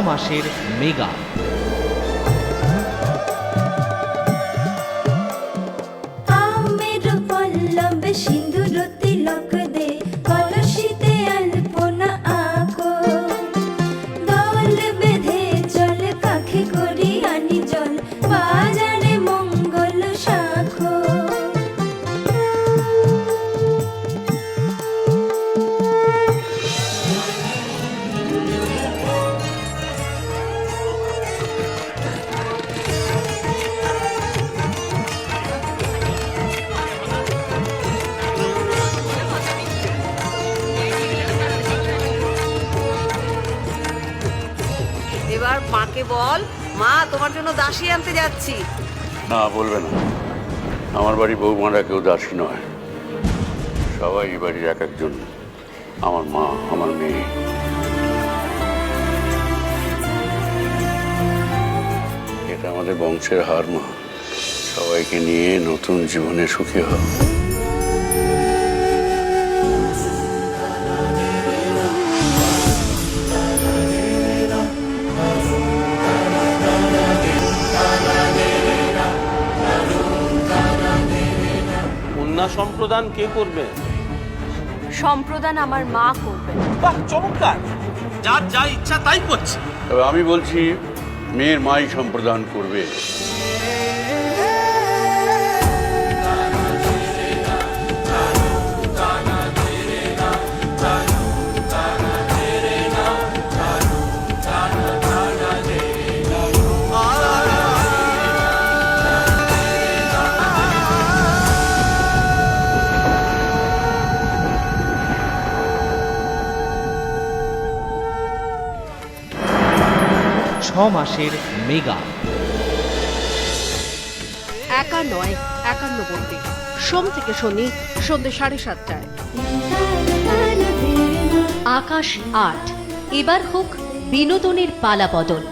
মাসের মেগা। এবার মাকে বল, মা তোমার জন্য দাসী আনতে যাচ্ছি। না, বলবে না। আমার বাড়ি বৌমারা কেউ দাসী নয়, সবাই এই বাড়ির এক একজন আমার মা, আমার মেয়ে। এটা আমাদের বংশের হার মা। সবাইকে নিয়ে নতুন জীবনে সুখী হও। সম্প্রদান কে করবে? সম্প্রদান আমার মা করবে। বাহ, চমৎকার! যার যা ইচ্ছা তাই করছে। তবে আমি বলছি মেয়ের মাই সম্প্রদান করবে। মাসের মেগা। একা নয় 51 সোম থেকে শনি সন্ধ্যে 7:30টায়। আকাশ 8 এবার হোক বিনোদনের পালা বদল।